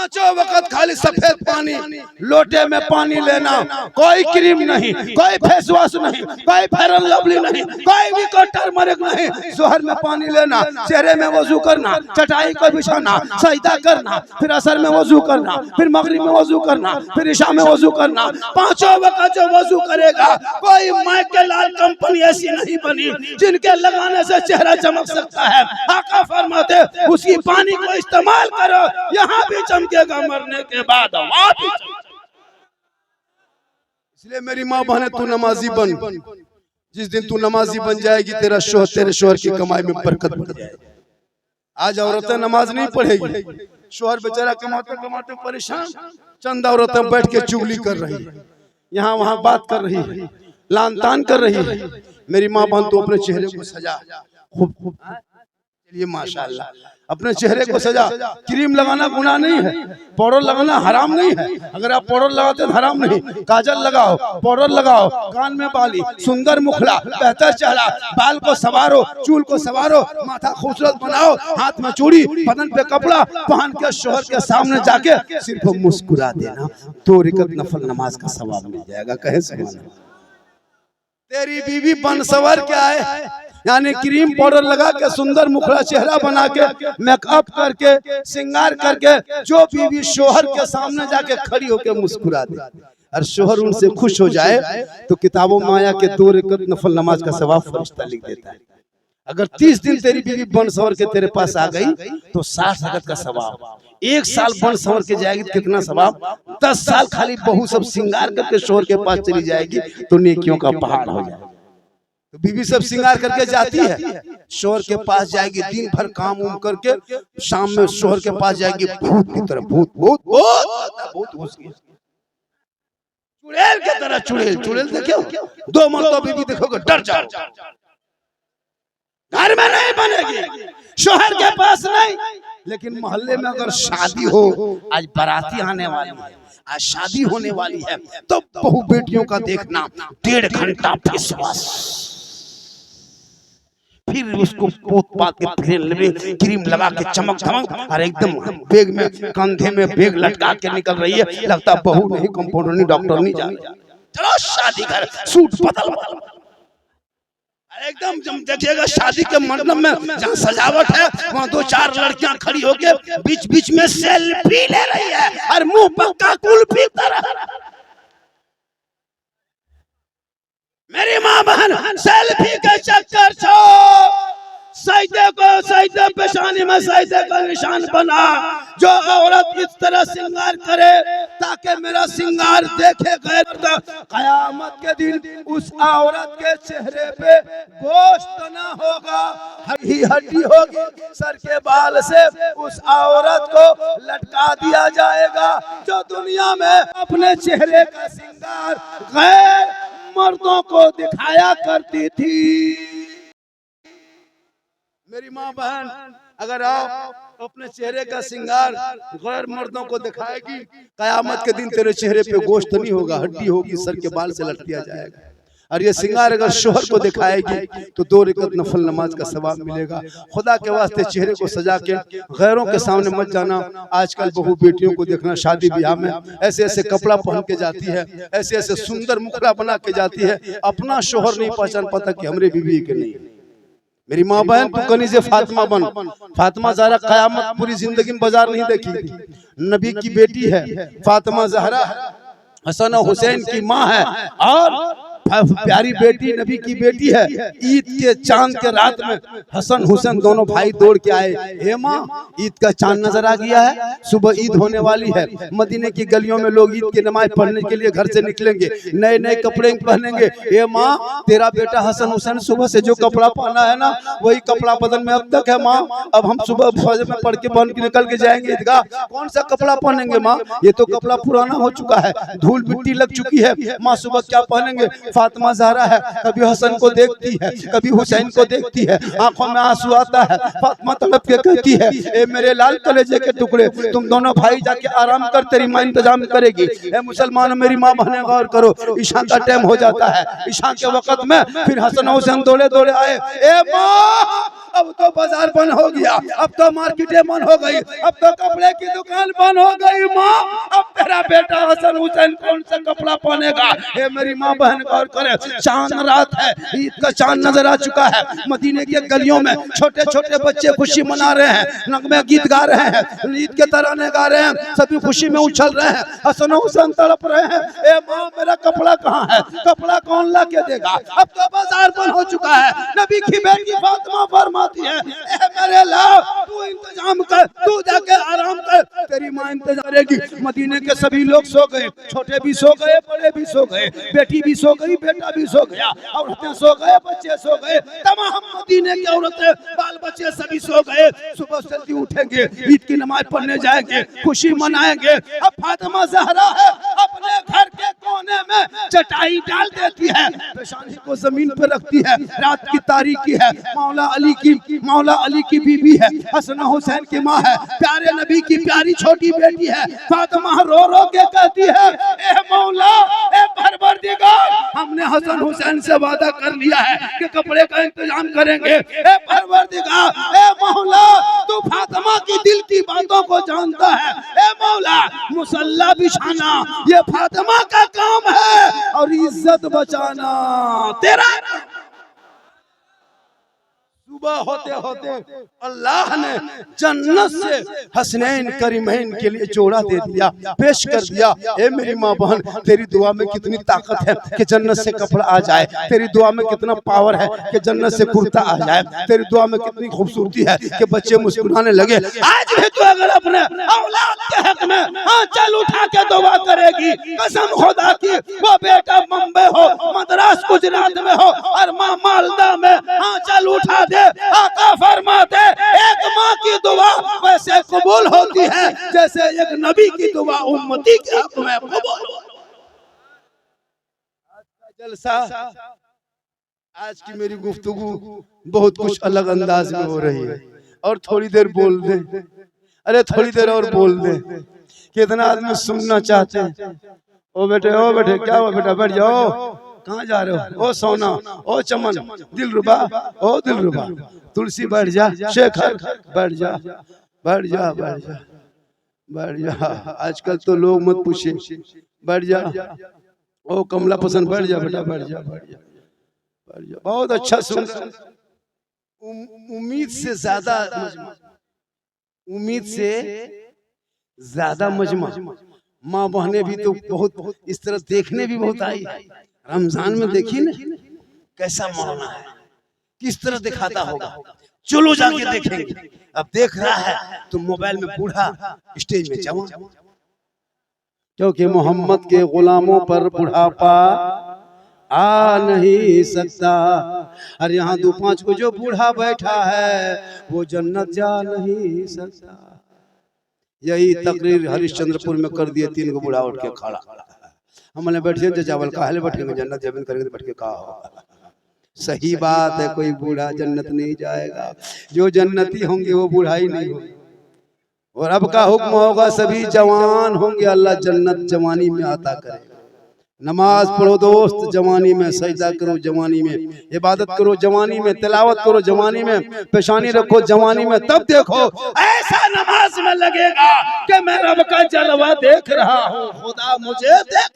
पांचों वक्त खाली सफेद पानी, लोटे में पानी लेना, कोई क्रीम नहीं, कोई फेस वॉश नहीं, कोई फेयर एंड लवली नहीं, कोई भी कोई टर्मरिक नहीं, जोहर में पानी लेना, चेहरे में वजू करना, चटाई को बिछाना, सजदा करना, फिर असर में वजू करना, फिर मगरिब में वजू करना, फिर इशा में वजू करना। पांचों वक्त जो वजू करेगा, कोई माइकल लाल कंपनी ऐसी नहीं बनी जिनके लगाने से चेहरा चमक सकता है। आका फरमाते उसी पानी को इस्तेमाल करो, यहाँ भी चमकेगा, मरने के बाद वहाँ भी। इसलिए मेरी माँ बहने, तू नमाजी बन। जिस दिन तू नमाजी बन जाएगी, तेरे शोहर की कमाई में बरकत बढ़ जाएगी। आज औरतें नमाज नहीं पढ़ेगी, शोहर बेचारा कमाते कमाते परेशान, चंद औरतें बैठ के चुगली कर रही है, यहाँ वहाँ बात कर रही है, लान तान कर रही है। मेरी माँ बहन, तू अपने चेहरे को सजा खूब, चलिए माशाल्लाह, अपने चेहरे को सजा। क्रीम लगाना गुनाह नहीं है, पाउडर लगाना हराम नहीं है। अगर आप पाउडर लगाते हैं हराम नहीं, काजल लगाओ, पाउडर लगाओ, कान में बाली, सुंदर मुखड़ा, बेहतर चेहरा, बाल को सवारो, चूल को सवारो, माथा खूबसूरत बनाओ, हाथ में चूड़ी, बदन पे कपड़ा पहन के शोहर के सामने जाके सिर्फ मुस्कुरा देना, 2 रकात नफल नमाज का सवाब मिल जाएगा। कहे सुभान अल्लाह। तेरी बीवी बनसवर के आए, यानी क्रीम पाउडर लगा के सुंदर मुखड़ा चेहरा बना के मेकअप करके श्रृंगार करके जो बीवी शोहर के सामने जाके खड़ी होके मुस्कुरा दे और शोहर उनसे खुश हो जाए, तो किताबों में आया के 2 रकात नफल नमाज का सवाब फरिश्ता लिख देता है। अगर 30 दिन तेरी बीवी बन सवर के तेरे पास आ गई तो 60 रकात का सवाब। 1 साल बन सवर के जाएगी तो कितना सवाब? 10 साल खाली बहू सब श्रृंगार करके शोहर के पास चली जाएगी तो नेकियों का पहाड़ हो जाएगा। तो बीवी सब श्रृंगार करके जाती है, शोहर के पास जाएगी, दिन भर काम उम करके शाम में शोहर के पास जाएगी, भूत की तरह, भूत चुड़ैल की तरह, चुड़ैल देखो, 2 मरतबा बीवी देखोगे डर जाओ। घर में नहीं बनेगी, शोहर के पास नहीं, लेकिन मोहल्ले में अगर शादी हो, आज बाराती आने वाली है, आज शादी होने वाली है, तो बहू बेटियों का देखना 1.5 घंटा फेसवॉश, फिर उसको पोत पात के फिर क्रीम लगा के चमक धमक और एकदम बैग में, कंधे में बैग लटका के निकल रही है, लगता बहू नहीं, कंपाउंडर नहीं, डॉक्टर नहीं जा रही। चलो शादी कर, सूट बदल एकदम। जब देखिएगा शादी के मंडप में जहाँ सजावट है, वहाँ 2-4 लड़कियां खड़ी होके बीच बीच में सेल्फी ले रही है और मुंह पक्का कुल्फी तरह। मेरी माँ बहन, सेल्फी के चक्कर छोड़, सजदे पेशानी में सजदे का निशान बना। जो औरत इस तरह श्रृंगार करे ताकि मेरा श्रृंगार देखे गए, तो कयामत के दिन उस औरत के चेहरे पे गोश्त ना होगा, हड्डी होगी। सर के बाल से उस औरत को लटका दिया जाएगा जो दुनिया में अपने चेहरे का श्रृंगार गैर मर्दों को दिखाया करती थी। मेरी माँ बहन, अगर आप अपने चेहरे का श्रृंगार गैर मर्दों को दिखाएगी, कयामत के दिन तेरे चेहरे पे गोश्त नहीं होगा, हड्डी होगी, सर के बाल से लट दिया जाएगा। और ये श्रृंगार अगर शोहर को दिखाएगी तो 2 रकात नफल नमाज का सवाब मिलेगा। खुदा के वास्ते चेहरे को सजा के गैरों के सामने मत जाना। आजकल बहू बेटियों को देखना शादी ब्याह में ऐसे ऐसे कपड़ा पहन के जाती है, ऐसे ऐसे सुंदर मुखड़ा बना के जाती है, अपना शोहर नहीं पहचान पाता कि हमरे बीवी के नहीं। मेरी माँ बहन, तू कनीज़े फातिमा बन। फातिमा ज़हरा कयामत पूरी जिंदगी में बाजार नहीं देखी, नबी की बेटी है। फातिमा ज़हरा हसन और हुसैन की माँ है और प्यारी बेटी नबी की बेटी है। ईद के चांद के रात में हसन हुसैन दोनों भाई दौड़ के आए, हे माँ ईद का चांद नजर आ गया है, सुबह ईद होने वाली है। मदीने की गलियों में लोग ईद की नमाज पढ़ने के लिए घर से निकलेंगे, नए नए कपड़े पहनेंगे। हे माँ, तेरा बेटा हसन हुसैन सुबह से जो कपड़ा पहना है ना, वही कपड़ा बदन में अब तक है माँ। अब हम सुबह फजर में पढ़ के पहन के निकल के जाएंगे ईदगाह, कौन सा कपड़ा पहनेंगे माँ? ये तो कपड़ा पुराना हो चुका है, धूल मिट्टी लग चुकी है। माँ सुबह क्या पहनेंगे? फातिमा ज़हरा है, कभी हसन को देखती है, कभी हुसैन को देखती है, आंखों में आंसू आता है। फातिमा तड़प के कहती है, ए मेरे लाल कलेजे के टुकड़े, तुम दोनों भाई जाके आराम कर, तेरी माँ इंतजाम करेगी। ए मुसलमानों, मेरी माँ बहने गौर करो, ईशा का टाइम हो जाता है। ईशा के वक्त में फिर हसन हुसैन दौड़े दौड़े आए, ए माँ अब तो बाजार बंद हो गया, अब तो मार्केटें बंद हो गई, अब तो कपड़े की दुकान बंद हो गई। माँ अब तेरा बेटा हसन हुसैन कौन सा कपड़ा पहनेगा? हे मेरी माँ बहन गौर करे, चांद रात है, ईद का चांद नजर आ चुका है। मदीने के गलियों में छोटे छोटे बच्चे खुशी मना रहे हैं, नगमे गीत गा रहे हैं, ईद के तराने गा रहे हैं, सभी खुशी में उछल रहे हैं। हसन हुसैन तड़प रहे हैं, ए माँ मेरा कपड़ा कहाँ है? कपड़ा कौन ला के देगा? अब तो बाजार बंद हो चुका है। नबी की बेटी फातिमा फरमाती है, ए मेरे लाल तू इंतजाम कर, तू जाके आराम कर, तेरी माँ इंतजार करेगी। मदीने के सभी लोग सो गए, छोटे भी सो गए, बड़े भी सो गए, बेटी भी सो गई, बेटा भी सो गया, औरतें सो गए, बच्चे सो गए, तमाम मदीने की औरतें बाल बच्चे सभी सो गए। सुबह जल्दी उठेंगे, ईद की नमाज पढ़ने जाएंगे, खुशी मनाएंगे। अब फातिमा ज़हरा है, अपने घर के कोने में चटाई डाल देती है, पेशानी को जमीन पर रखती है। रात की तारीकी है, मौला अली की बीबी है, हसन हुसैन की माँ है, प्यारे नबी की प्यारी छोटी बेटी है। फातिमा रो रो के कहती है, ए मौला, ए परवरदिगार, हमने हसन हुसैन से वादा कर लिया है कि कपड़े का इंतजाम करेंगे। ए परवरदिगार, ए मौला, तू फातिमा की दिल की बातों को जानता है। ए मौला, मुसल्ला बिछाना ये फातिमा का काम है और इज्जत बचाना तेरा। सुबह होते होते अल्लाह ने जन्नत से हसनैन करीमैन के लिए जोड़ा दे दिया, पेश कर दिया। ए मेरी माँ बहन, तेरी दुआ में कितनी ताकत है कि जन्नत से कपड़ा आ जाए, तेरी दुआ में कितना पावर है कि जन्नत से कुर्ता आ जाए, तेरी दुआ में कितनी खूबसूरती है कि बच्चे मुस्कुराने लगे। आज भी तू अगर अपने औलाद के हक में आंचल उठा के दुआ करेगी, कसम खुदा की, वो बेटा मुंबई हो, मद्रास गुजरात में हो और माँ मालदा में आंचल उठा दे, आका फरमाते एक माँ की दुआ वैसे कबूल होती है जैसे एक नबी की दुआ उम्मती के हक में कबूल हो। आज का जलसा, आज की मेरी गुफ्तगू बहुत कुछ अलग अंदाज में हो रही है। और थोड़ी देर बोल दे, अरे थोड़ी देर और बोल दे, कितना आदमी सुनना चाहते हैं। ओ बेटे क्या हुआ बेटा, बैठ जाओ, कहाँ जा रहे हो? ओ सोना, ओ चमन, दिलरुबा, ओ दिलरुबा, तुलसी बैठ जा, शेखर बैठ जा, बैठ जा, बैठ जा, बैठ जा। आजकल तो लोग मत पूछे, बैठ जा। ओ कमला पसंद, बैठ जा बेटा, बैठ जा, बैठ जा, बैठ जा। बहुत अच्छा सुन, उम्मीद से ज्यादा उम्मीद से ज्यादा मजमा। माँ बहने भी तो बहुत इस तरह देखने भी बहुत आई। रमजान में देखिए ना कैसा मौलाना है, किस तरह दिखाता होगा। चलो जाके देखेंगे। अब देख रहा है तो मोबाइल में बूढ़ा, स्टेज में जवान, क्योंकि मोहम्मद के गुलामों पर बुढ़ापा आ नहीं सकता। और यहाँ 2-5 को जो बूढ़ा बैठा है वो जन्नत जा नहीं सकता। यही तकरीर हरिश्चंद्रपुर में कर दिए, 3 को बूढ़ा उठ के खड़ा। हमने बैठे चावल काहले बैठेंगे, जन्नत जमीन करेंगे बैठ के कहा होगा। सही बात है, कोई बूढ़ा जन्नत नहीं जाएगा, जो जन्नती होंगे वो बूढ़ा ही नहीं होंगे। और अब का हुक्म होगा सभी जवान होंगे, अल्लाह जन्नत जवानी में आता करेगा। नमाज पढ़ो दोस्त जवानी में, सजदा करो जवानी में, इबादत करो जवानी में, तिलावत करो जवानी में, पेशानी रखो जवानी में, तब देखो ऐसा नमाज में लगेगा कि मैं रब का जलवा देख रहा हूँ, खुदा मुझे देख।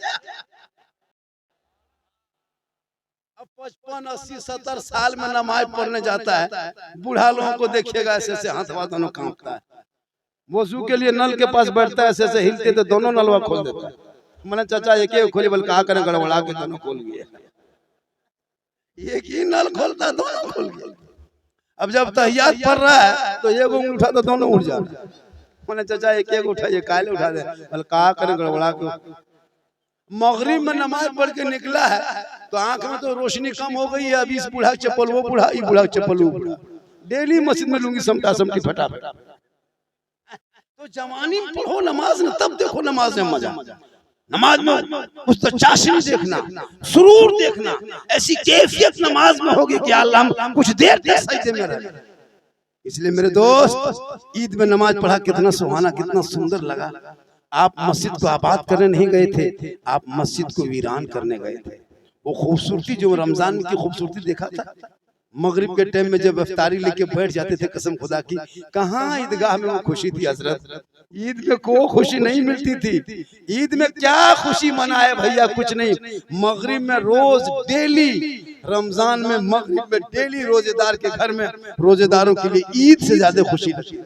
अब 55, 80, 70 साल में नमाज पढ़ने जाता है, बूढ़ा लोगों को देखिएगा ऐसे ऐसे हाथ हाथ दोनों कांपता है। वजू के लिए नल के पास बैठता है, ऐसे ऐसे हिलते तो दोनों नलवा खोल देता है। मैंने चाचा एक ही खोली, बल्कि कहा करें गड़बड़ा के दोनों खोल गए। एक ही नल खोलता दोनों खोल गए। अब जब तहियात पढ़ रहा है तो एक उंगली उठा तो दोनों उठ जाता है। मैंने चाचा एक एक उठा, ये काले उठा दे, बल्कि कहा करें गड़बड़ा के। मगरिब में नमाज पढ़ के निकला है तो आंख में तो रोशनी कम हो गई है। अभी इस बूढ़ा चप्पल वो बूढ़ा, ये बूढ़ा चप्पल वो बूढ़ा, डेली मस्जिद में लूंगी समटा समटी फटाफट। तो जवानी में पढ़ो नमाज न, तब देखो नमाज में मजा। नमाज में उस तो चाशनी देखना, सुरूर देखना, ऐसी कैफियत नमाज में होगी कि अल्लाह हम कुछ देर तक सजदे में रहे। इसलिए मेरे दोस्त, ईद में नमाज पढ़ा कितना सुहाना, कितना सुंदर लगा। आप मस्जिद को आबाद करने नहीं गए थे, आप मस्जिद को वीरान करने गए थे। वो खूबसूरती जो रमजान की खूबसूरती देखा था, मगरिब के टाइम में जब इफ्तारी लेके बैठ जाते थे, कसम खुदा की कहाँ ईदगाह में वो खुशी थी हजरत। ईद में को खुशी नहीं मिलती थी। ईद में क्या खुशी मनाए भैया, कुछ नहीं। मगरिब में रोज डेली, रमजान में मगरिब में डेली रोजेदार के घर में रोजेदारों के लिए ईद से ज्यादा खुशी लगती।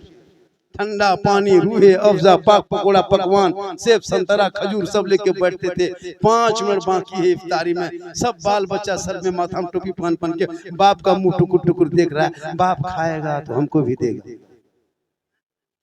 ठंडा पानी, रूहे अफजा, पाक पकोड़ा, पकवान, सेब, संतरा, खजूर सब लेके बैठते थे। 5 मिनट बाकी है इफ्तारी में, सब बाल बच्चा सर में माथा में टोपी पहन के बाप का मुंह टुकुर टुकुर देख रहा है। बाप खाएगा तो हमको भी देगा।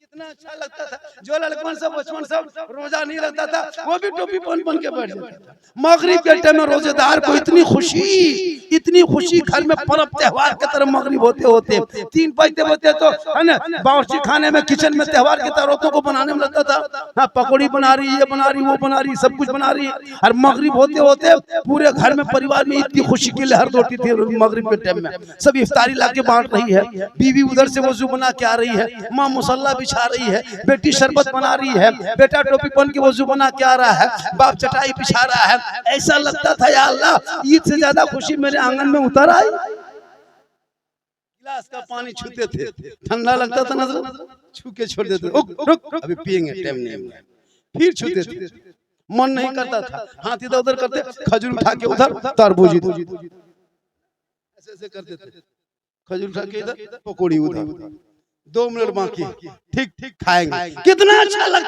कितना अच्छा लगता था। जो लड़कपन सब बचपन सब रोजा नहीं लगता था, वो भी टोपी पहन के बैठ जाता था। मगरिब के टाइम में रोजेदार को इतनी खुशी घर में पर्व त्योहार की तरह मगरिब होते होते 3 बजते होते तो है ना, बावर्ची खाने में, किचन में त्योहार के तौरों को बनाने में लगता था। हाँ, पकौड़ी बना रही, ये बना रही, वो बना रही, सब कुछ बना रही है। और मगरिब होते होते पूरे घर में, परिवार में इतनी खुशी की लहर दौड़ती थी। मगरिब के टाइम में सब इफ्तारी लाके बांट रही है, बीवी उधर से वजू बना के आ रही है, माँ मुसल्ला बिछा रही है, बेटी शरबत बना रही है, बेटा टोपी पहन के वजू बना के आ रहा है, बाप चटाई बिछा रहा है। ऐसा लगता था या अल्लाह, ईद से ज्यादा खुशी मेरे आंगन में उतर आई। गिलास का पानी छूते थे, ठंडा लगता था नजर, छू के छोड़ देते, रुक अभी पिएंगे, टाइम नहीं है, फिर छूते थे। मन नहीं करता था, हाथ इधर उधर करते, खजूर उठा के उधर, तरबूज ऐसे ऐसे करते थे, खजूर उठा के इधर, पकौड़ी उधर। 2 मिनट बाकी, ठीक खाएंगे। कितना अच्छा लगता।